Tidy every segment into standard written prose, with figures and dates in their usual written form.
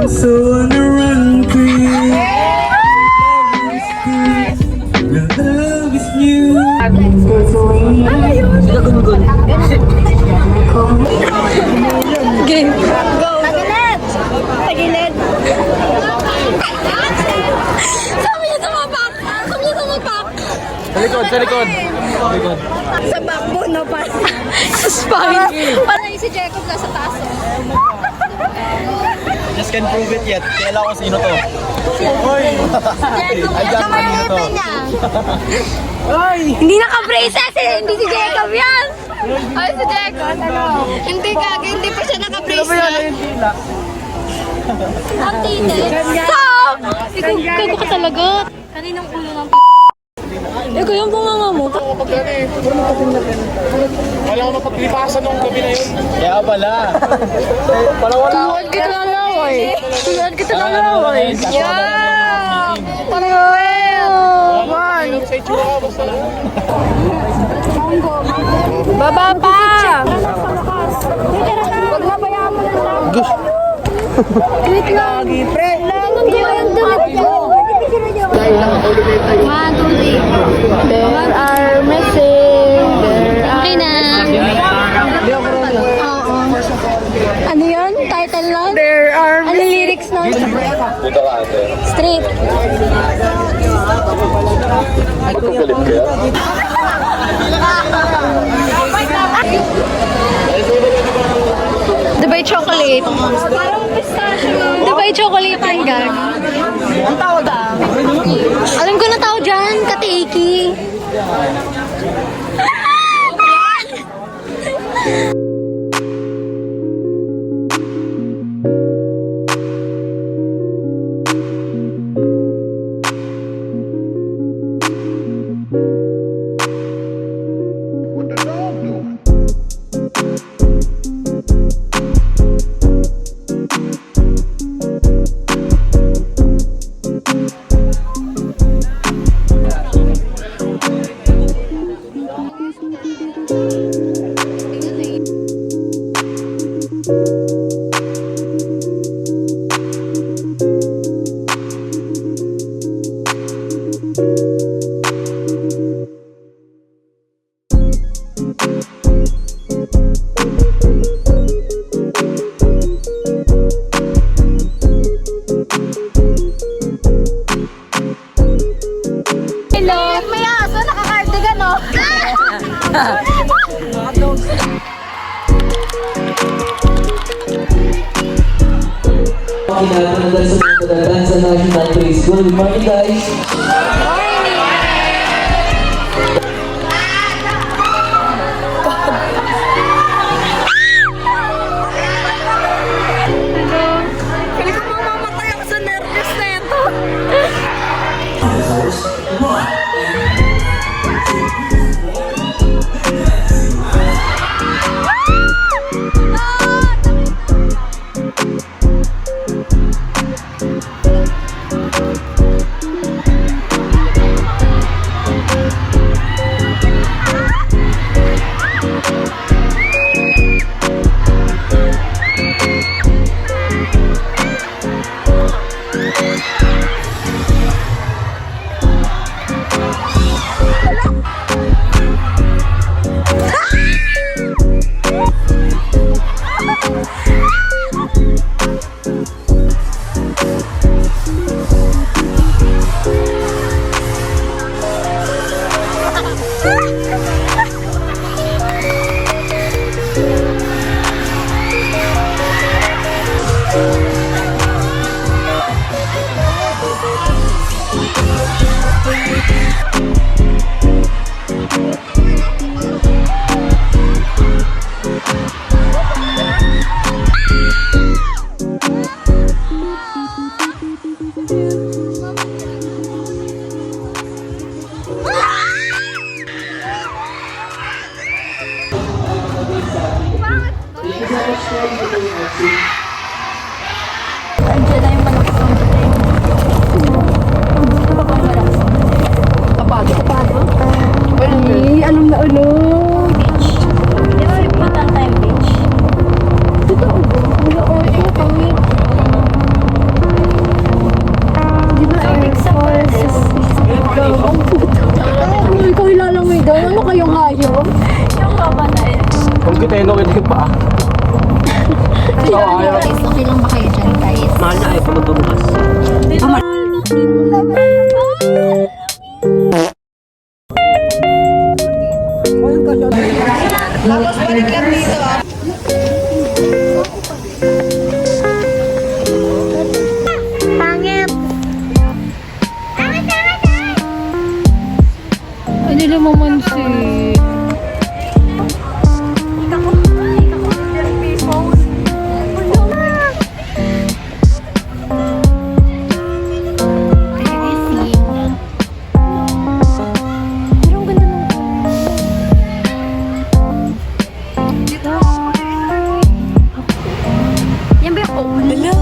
So on the run, queen. Love is new. Game. Go. Tagilid. Tagilid. Sabi niya tumapak. Sabi niya tumapak. Sa likod, sa likod. Sa likod. Sa backbone na pa. Sa spine. Parang si Jacob nasa taas. Just can't prove it yet. Kailan ko sino to. Hoy! Ay, dyan kanino to. Ay! Hindi naka-braces eh. Hindi si Jacob yan. Ay, si Jacob. Ano? Hindi kag. Hindi pa siya naka-braces. Ang tine. Stop! Ikaw ka talaga. Kaninang ulo ng ikaw yung bunganga mo. Wala ko mapaglipasan nung gabi na yun. Kaya pala. Parang wala ako. Tuwan kita lalaway. Tuwan kita lalaway. Yeah! Parang man. Sa itsura ka, basta lang. Baba pa! Huwag mabayaan mo lang. Wait lang. Pre! Nandun yung dalit ko. 1, 2, 3. There are missing. Okay na. Oo. Ano yun? Title lang? There are ano lyrics nun? Dito ka ate. Straight. Magkukulit kaya? Dubai chocolate. Parang pistachio. Dubai chocolate yan, gang. Ang tawag ah? Alam ko na tawag dyan, katiki. Kinakanagal sa mga kadalasan sa National Praise School. Good morning, guys! Pili ko mamamatay ako sa nervous na ito. Andiyan na yung malaki. Tapado. Ay, alam na ano. Beach. Di ba punta tayong beach? Totoo ba? Oo, ito kami. Di ba falls? Ang puto. Ikaw ilalangoy daw. Ano kayong hayop? Yung mama na yun. Kung kita yun, okay pa. Guys, okay lang ba kayo dyan, guys? Mahal na ay pagkabukas. Tapos balik lang dito ah. Pangit! Ano naman si... Yan ba yung owl? Hello?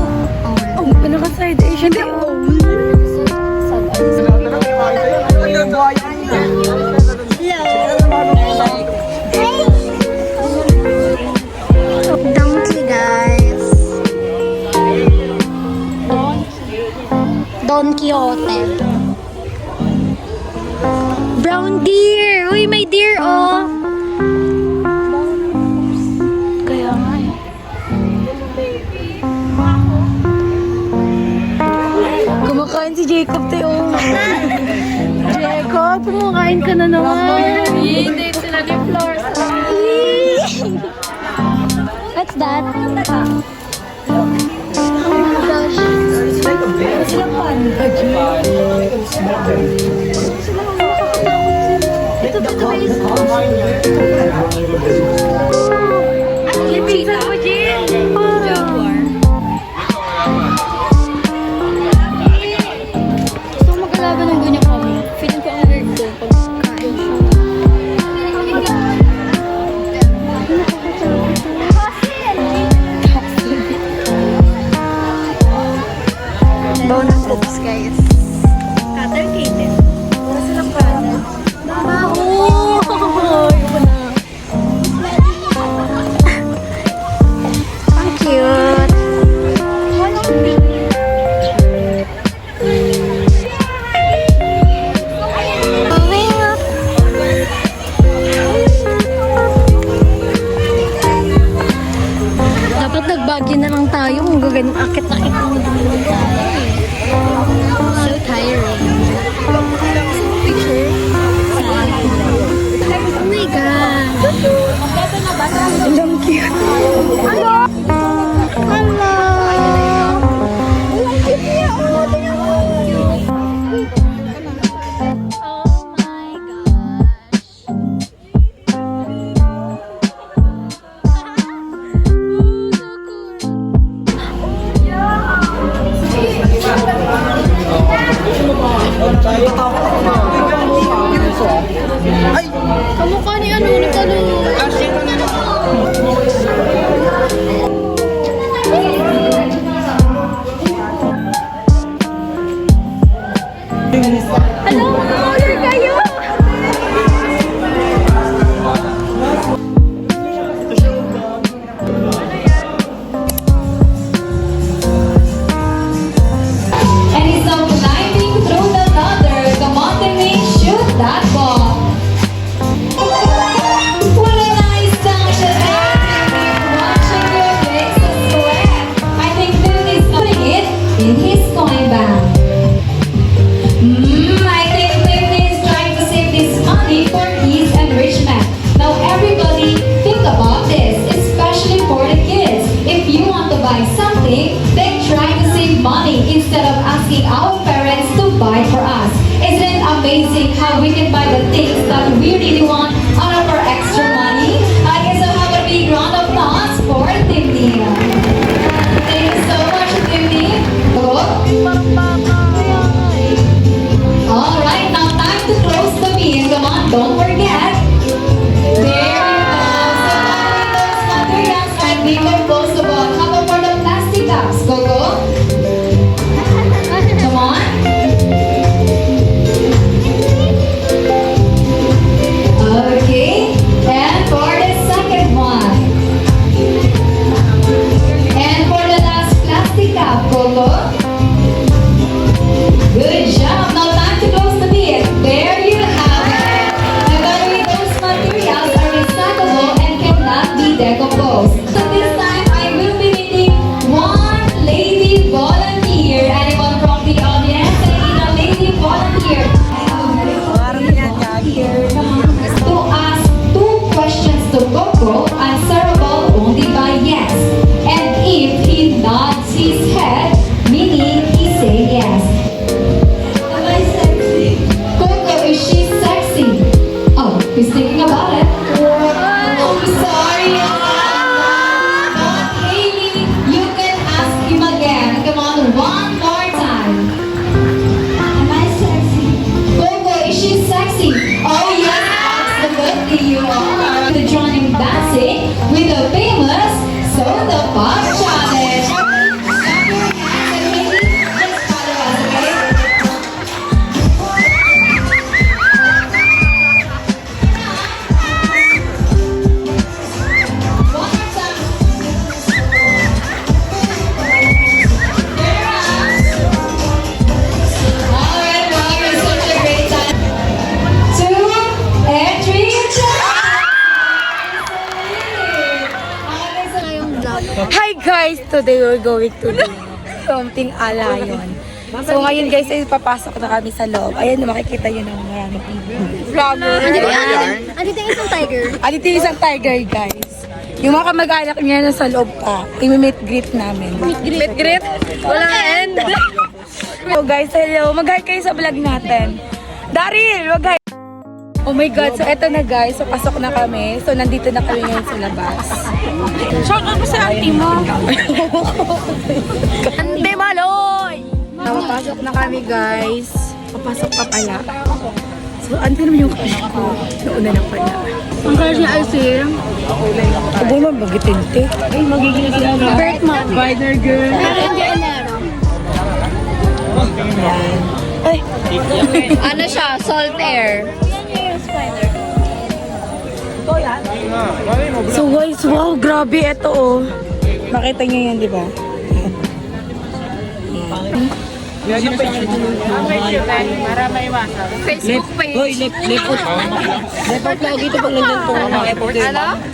Owl. Ano ka side? Yan ba yung owl? Donkey, guys. Don Quixote. Brown deer! Uy, may deer, oh! Kaya nga eh. Kumakain si Jacob, Teo. Jacob, kumakain ka na naman. Hindi, sila ni Flores. What's that? Oh my gosh. Sila panda. Ito guys. Yung pizza mo, Jin. Jaguar. Gusto ko magkalaban ng ganyan kami. Feeling ko ang weird ko pagkain siya. Bonus hoops, guys. Cutter-cated. Wala silang cutter. Iba na. Ang cute. Going up. Dapat nagbagyo na lang tayo kung gaganong akit-akit na naman tayo eh. So tiring. Picture. Oh my God. Ang cute. Hello. Hello. Ang cute niya. Oh, tingnan mo. Oh my gosh. Kamukha ni ano, Hello, mag-order kayo! And he's now gliding through the thunder. Come on, teammate, shoot that ball. Wala we really want out of our extra money. Okay, so have a big round of applause for Timmy. Thank you so much, Timmy. Alright, now time to close the meal. Come on, don't forget. There you go. So those materials are decomposable. How about for the plastic cups? Go, go. Come on. Okay. And for the second one. And for the last plastic cup. Go, go. Good job. Now time to close the bid. There you have it. And by the way, those materials are recyclable and cannot be decomposed. So this time, I will be needing one lady volunteer. Anyone from the audience? I need a lady volunteer. To ask two questions to Coco, answerable only by yes. And if he nods his head, meaning he say yes. Am I sexy? Coco, is she sexy? Oh, he's thinking about it. I'm sorry. But Hailey, you can ask him again. Come on, one more time. Am I sexy? Coco, is she sexy? Oh yes, absolutely you are. To join him dancing with the famous Soda Pop Challenge. Clap your hands and Hailey, just follow us, okay? One more time. Alright, wow, you're such a great time. 2 and 3, Hi guys! Today we're going to do something alayon. So ngayon guys, ay papasok na kami sa loob. Ayan, makikita yun ng maraming vlogger. Andito yung isang tiger. Andito yung isang tiger guys. Yung mga kamag-anak niya nasa loob pa. I-meet greet namin. Meet greet? Walang end. So guys, hello. Mag-hi kayo sa vlog natin. Daryl, mag-hi. Oh my God, so eto na guys. So pasok na kami. So nandito na kami ngayon sa labas. Shout out mo sa auntie mo. Ante Maloy! Papasok na kami guys. Papasok pa pala. So ante naman yung crush ko. Nauna na pala. Ang crush niya ay si Abo mo, magitinte. Ay, magiging sila na. Bert Mom. Spider girl. Aaron Janero. Ay, Ano siya? Salt air. so guys, wow, grabe ito oh. Makita niyo yan, di ba? Facebook page. Hoy, lepot. Lepot lagi ito pag nandun po. Ano?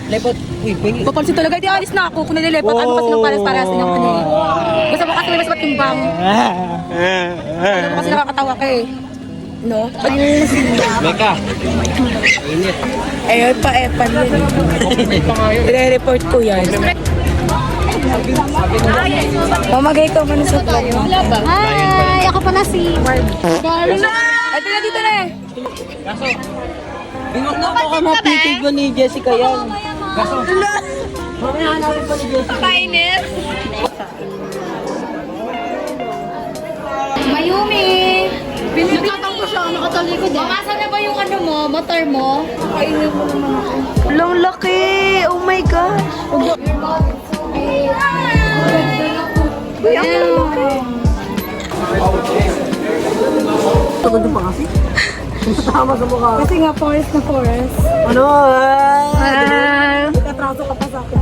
Lepot. Uy, pengi. Papansin talaga, di alis na ako kung nalilepot. Ano kasi nung pares-pares ng ano eh. Basta mo kasi may masbat yung bang. Ano mo kasi nakakatawa ka eh. No? Meka. Ayun pa, epan yun. I-report ko yan. Mamagay ka pa na sa vlog mo. Hi! Ako pala si Marv. Ito na, dito na eh. Binok na ako mapitig ko ni Jessica yan. Kainis. Mayumi! Nakatangko siya, nakatalikod eh. Mamasa na ba yung ano mo, motor mo? Kainin mo naman ako. Long laki! Oh my gosh! Tugod pa kasi. Tama sa mukha. Kasi nga, forest na forest. Ano? Atraso ka pa sa akin.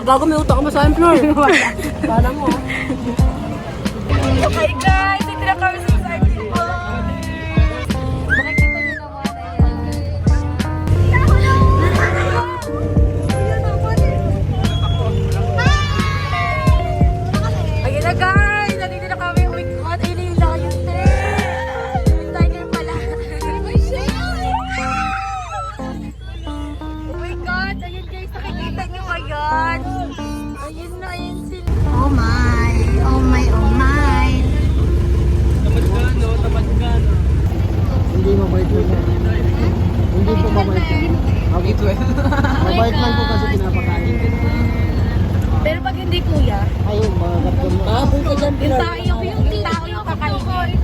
Gago may utak mo sa employer. Bala mo. Hi guys! Ito na kami sa cycle mo. Makikita niyo naman ayun na guys! Nandito na kami. Oh my God! Ayun na yung lion tree! Yung tiger pala. Oh my God! Ayun guys! Nakikita niyo ba yan? Ayun na, ayun sila. Oh my, oh my, oh my. Mabait lang po kasi pinapakain. Pero pag hindi kuya, Ayun, mga karton mo. yung tao yung kakainin.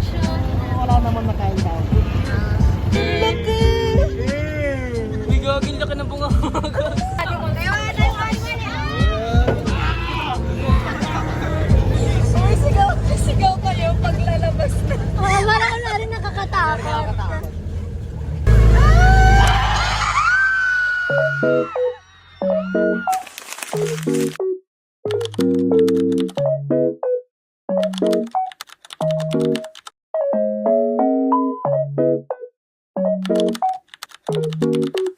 Wala naman nakain tao. Bigagin ka ng bunga. Sigaw kayo pag lalabas na. Wala ko na rin nakakatakot. Thank you.